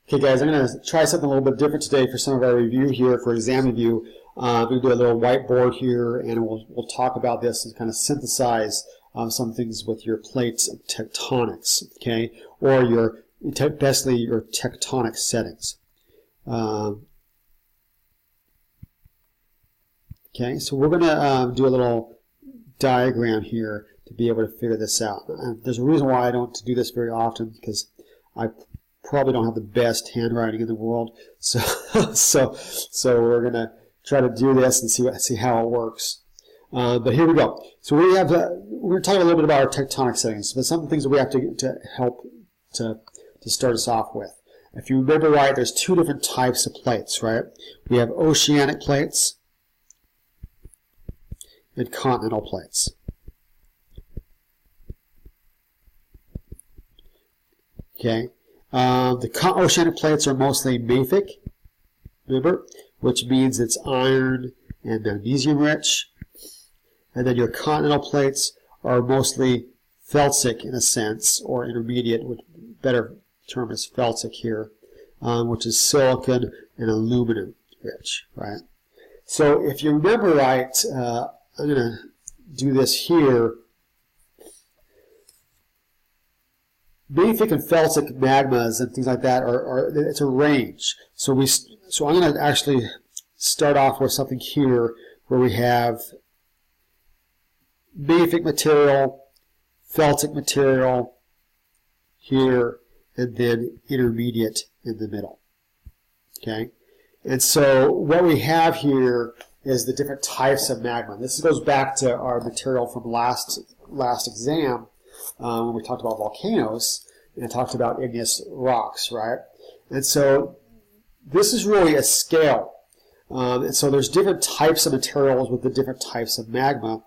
Okay guys, I'm going to try something a little bit different today for some of our review here, for exam review. I'm going to do a little whiteboard here, and we'll talk about this and kind of synthesize some things with your plates of tectonics, okay, or your basically your tectonic settings. Okay, so we're going to do a little diagram here to be able to figure this out. There's a reason why I don't do this very often, because I probably don't have the best handwriting in the world, so we're gonna try to do this and see how it works. But here we go. So we're gonna talk a little bit about our tectonic settings, but some things that we have to help to start us off with. If you remember right, there's two different types of plates, right? We have oceanic plates and continental plates. Okay. The oceanic plates are mostly mafic, remember, which means it's iron and magnesium rich. And then your continental plates are mostly felsic in a sense, or intermediate, which better term is felsic here, which is silicon and aluminum rich, right? So if you remember right, I'm going to do this here. Mafic and felsic magmas and things like that it's a range. So I'm going to actually start off with something here where we have mafic material, felsic material here, and then intermediate in the middle. Okay, and so what we have here is the different types of magma. This goes back to our material from last exam. When we talked about volcanoes and talked about igneous rocks, right? And so this is really a scale. And so there's different types of materials with the different types of magma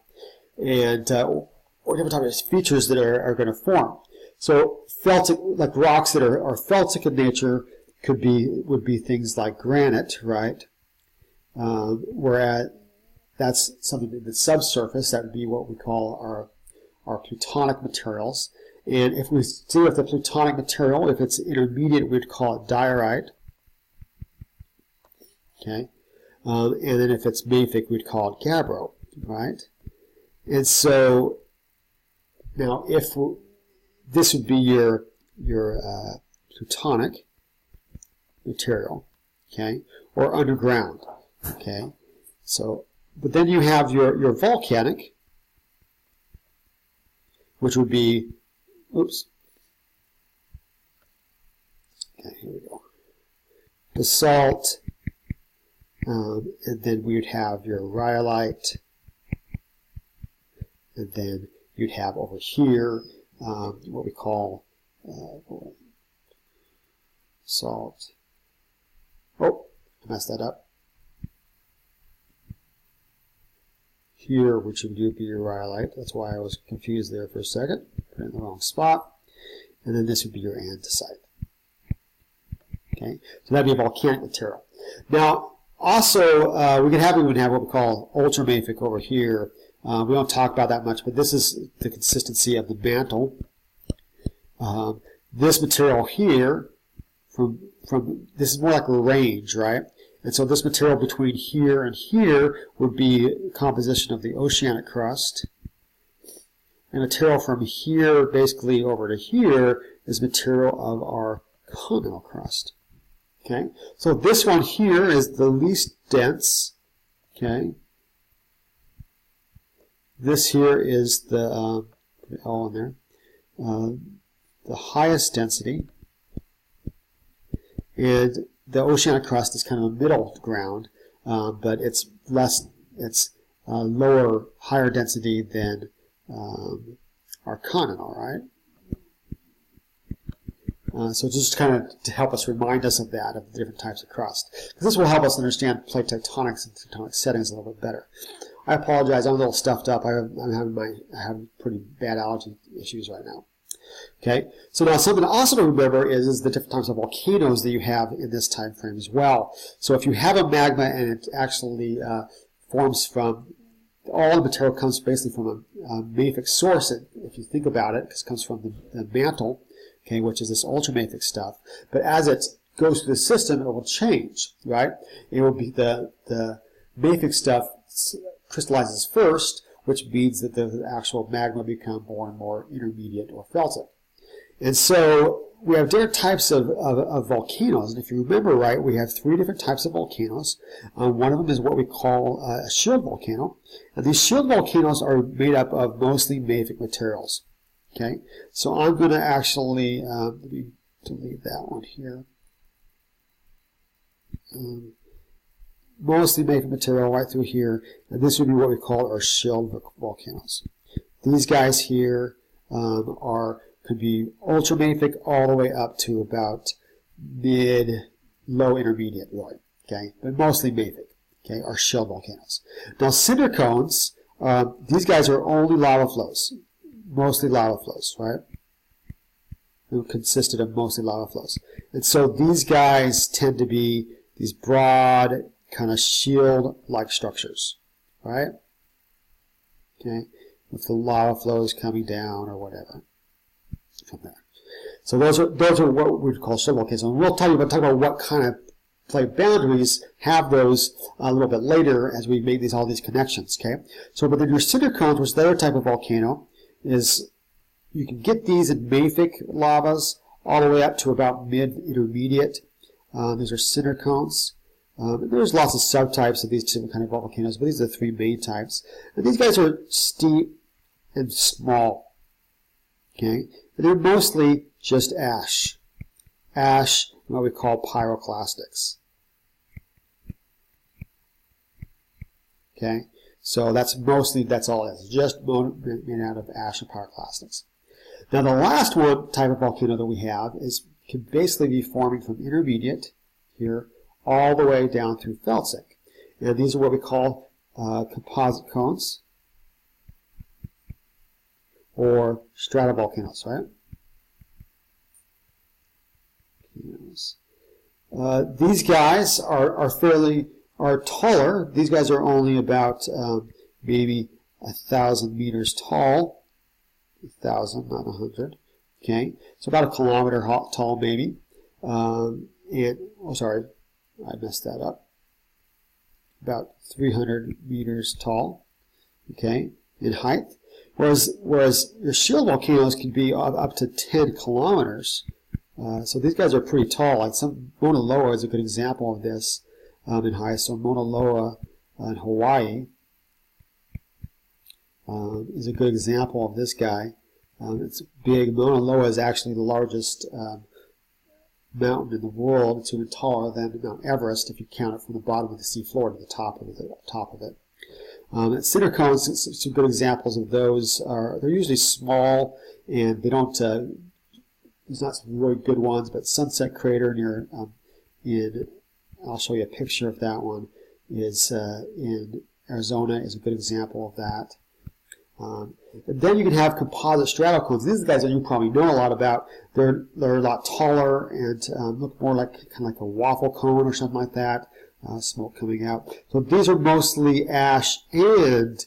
and or different types of features that are going to form. So felsic, like rocks that are felsic in nature, would be things like granite, right? Whereas that's something in the subsurface, that would be what we call our plutonic materials. And if we see with the plutonic material, if it's intermediate, we'd call it diorite. Okay, and then if it's mafic, we'd call it gabbro, right? And so now, if this would be your plutonic material, okay, or underground, okay. So, but then you have your volcanic, which would be, oops, okay, here we go, basalt, and then we would have your rhyolite, and then you'd have over here what we call salt. Oh, I messed that up. Here, which would be your rhyolite. That's why I was confused there for a second. Put it in the wrong spot. And then this would be your andesite. Okay, so that'd be a volcanic material. Now, also, we would have what we call ultramafic over here. We don't talk about that much, but this is the consistency of the mantle. This material here, this is more like a range, right? And so this material between here and here would be composition of the oceanic crust. And material from here basically over to here is material of our continental crust. Okay, so this one here is the least dense. Okay, this here is the put it all in there, the highest density, and the oceanic crust is kind of a middle ground, but it's lower, higher density than our continental, right? So just kind of to help us remind us of that, of the different types of crust. Because this will help us understand plate tectonics and tectonic settings a little bit better. I apologize, I'm a little stuffed up. I have pretty bad allergy issues right now. Okay, so now something also to remember is the different types of volcanoes that you have in this time frame as well. So if you have a magma and it actually forms from, all the material comes basically from a mafic source, if you think about it, because it comes from the mantle, okay, which is this ultramafic stuff. But as it goes through the system, it will change, right? It will be the mafic stuff crystallizes first, which means that the actual magma become more and more intermediate or felsic. And so we have different types of volcanoes. And if you remember right, we have 3 different types of volcanoes. One of them is what we call a shield volcano. And these shield volcanoes are made up of mostly mafic materials. Okay, so I'm going to actually, let me delete that one here. Mostly mafic material right through here. And this would be what we call our shield volcanoes. These guys here could be ultra mafic all the way up to about low intermediate, really. Okay, but mostly mafic. Okay, are shield volcanoes. Now cinder cones, these guys are only lava flows, mostly lava flows, right? They consisted of mostly lava flows, and so these guys tend to be these broad kind of shield-like structures, right? Okay, with the lava flows coming down or whatever from there. So those are what we call shield volcanoes, and we'll talk about what kind of plate boundaries have those a little bit later as we make all these connections. Okay, so but then your cinder cones, which is the other type of volcano, is you can get these in mafic lavas all the way up to about mid-intermediate. These are cinder cones. There's lots of subtypes of these different kind of volcanoes, but these are the 3 main types. And these guys are steep and small. Okay, and they're mostly just ash. Ash, what we call pyroclastics. Okay, so that's all it is, just made out of ash and pyroclastics. Now the last type of volcano that we have can basically be forming from intermediate here all the way down through felsic. And these are what we call composite cones or stratovolcanoes, right? These guys are taller. These guys are only about maybe 1,000 meters tall. 1,000, not 100. Okay, so about a kilometer tall maybe. Sorry, I messed that up. About 300 meters tall. Okay, in height. Whereas your shield volcanoes can be up to 10 kilometers. So these guys are pretty tall. Like Mauna Loa is a good example of this in height. So Mauna Loa in Hawaii is a good example of this guy. It's big. Mauna Loa is actually the largest mountain in the world. It's even taller than Mount Everest if you count it from the bottom of the sea floor to the top of it. Cinder cones, some good examples of those they're usually small and they don't. There's not some really good ones, but Sunset Crater near I'll show you a picture of that one. Is in Arizona is a good example of that. And then you can have composite stratocones. These are the guys that you probably know a lot about. They're a lot taller and look more like kind of like a waffle cone or something like that. Smoke coming out. So these are mostly ash and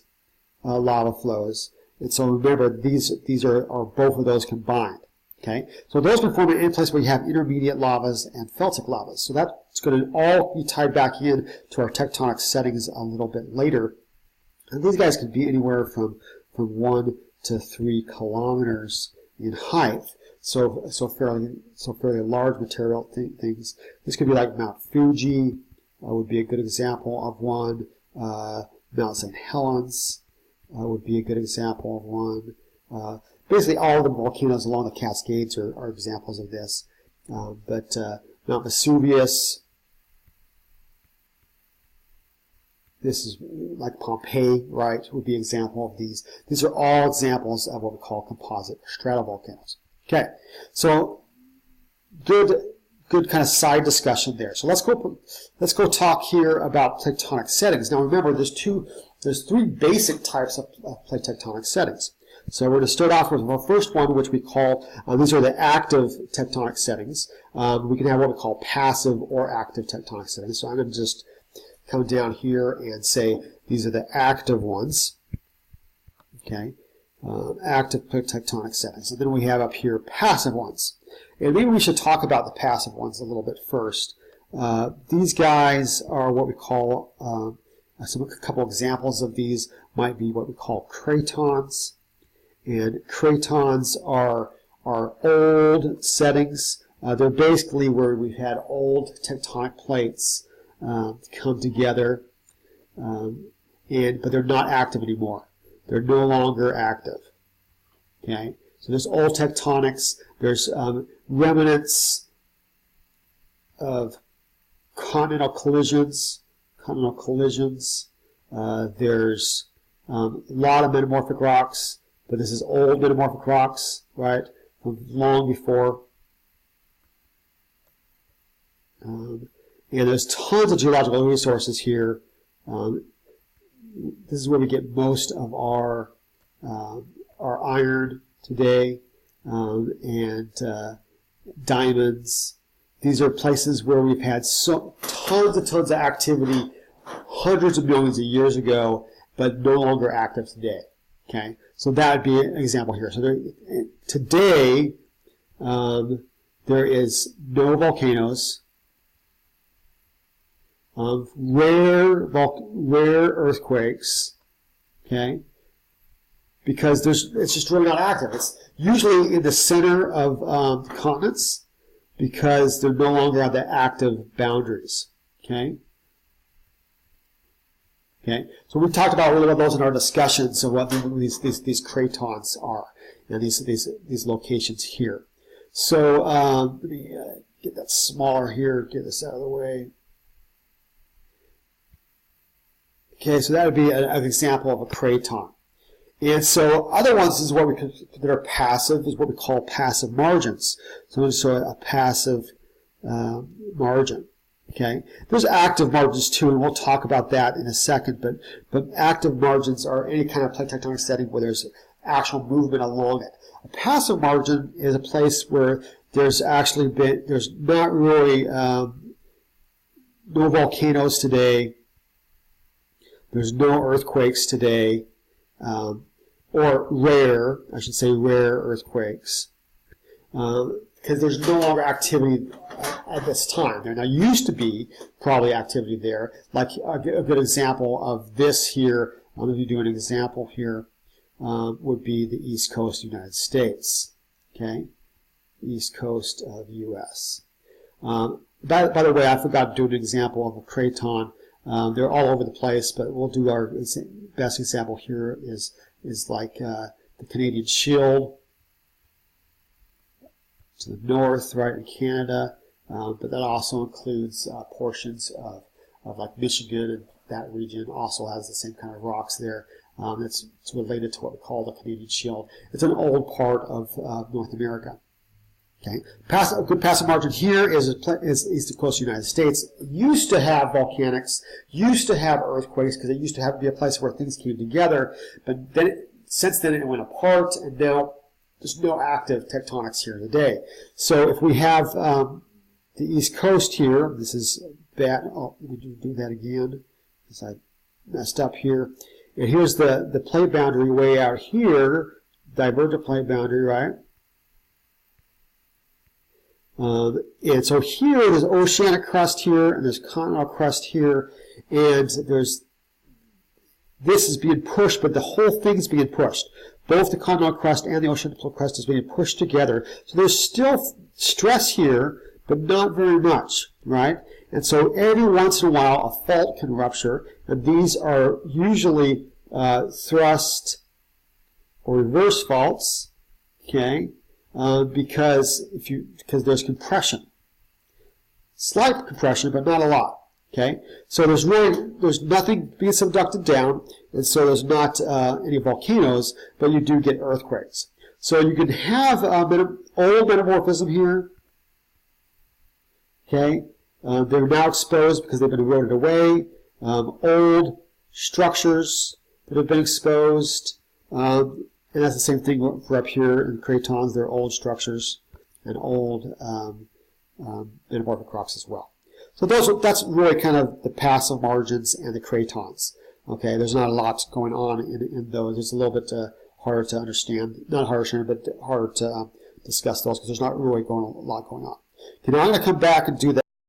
lava flows. And so remember, these are both of those combined. Okay, so those can form in any place where you have intermediate lavas and felsic lavas. So that's going to all be tied back in to our tectonic settings a little bit later. And these guys can be anywhere from 1 to 3 kilometers in height. So fairly large material things. This could be like Mount Fuji. Would be a good example of one. Mount St. Helens would be a good example of one. Basically, all the volcanoes along the Cascades are examples of this. But Mount Vesuvius, this is like Pompeii, right, would be an example of these. These are all examples of what we call composite stratovolcanoes. Okay, so good kind of side discussion there. So let's go talk here about tectonic settings. Now remember, there's 3 basic types of plate tectonic settings. So we're going to start off with our first one, which we call, these are the active tectonic settings. We can have what we call passive or active tectonic settings. So I'm going to just come down here and say these are the active ones. Okay, active plate tectonic settings. And then we have up here passive ones. And maybe we should talk about the passive ones a little bit first. These guys are what we call, a couple examples of these might be what we call cratons. And cratons are old settings. They're basically where we've had old tectonic plates come together, but they're not active anymore. They're no longer active. Okay, so there's old tectonics. There's remnants of continental collisions. There's a lot of metamorphic rocks, but this is old metamorphic rocks, right, from long before. And there's tons of geological resources here. This is where we get most of our iron today, and diamonds. These are places where we've had tons of activity hundreds of millions of years ago, but no longer active today. Okay, so that would be an example here. So today, there is no volcanoes. Rare earthquakes, okay, because it's just really not active. It's usually in the center of continents because they're no longer on the active boundaries, okay. Okay, so we talked about a little bit of those in our discussions of what these cratons are, and these locations here. So let me get that smaller here, get this out of the way. Okay, so that would be an example of a craton. And so other ones is what we consider passive, is what we call passive margins. So I'm going to show a passive margin. Okay, there's active margins too, and we'll talk about that in a second. But active margins are any kind of plate tectonic setting where there's actual movement along it. A passive margin is a place where there's not really no volcanoes today. There's no earthquakes today, or rare earthquakes, because there's no longer activity at this time. There now used to be probably activity there. Like a good example of this here, I'm going to do an example here, would be the East Coast of the United States. Okay, East Coast of U.S. By the way, I forgot to do an example of a craton. They're all over the place, but we'll do our best example here is like the Canadian Shield to the north, right, in Canada, but that also includes portions of like Michigan, and that region also has the same kind of rocks there. It's related to what we call the Canadian Shield. It's an old part of North America. Okay, a good passive margin here is East Coast of the United States. It used to have volcanics, used to have earthquakes, because it used to have to be a place where things came together. But then, since then, it went apart, and now there's no active tectonics here today. So if we have the East Coast here, this is bad. Oh, let me do that again, because I messed up here. And here's the plate boundary way out here, divergent plate boundary, right? And so here there's oceanic crust here, and there's continental crust here, and this is being pushed, but the whole thing's being pushed. Both the continental crust and the oceanic crust is being pushed together. So there's still stress here, but not very much, right? And so every once in a while a fault can rupture, and these are usually thrust or reverse faults, okay? Because there's compression, slight compression, but not a lot. Okay, so there's nothing being subducted down, and so there's not any volcanoes, but you do get earthquakes. So you can have old metamorphism here. Okay, they're now exposed because they've been eroded away. Old structures that have been exposed. And that's the same thing for up here in cratons. They're old structures and old metamorphic rocks as well. So that's really kind of the passive margins and the cratons. Okay, there's not a lot going on in those. It's a little bit harder to understand. Not harder to understand, but harder discuss those because there's not really a lot going on. Okay, now I'm going to come back and do the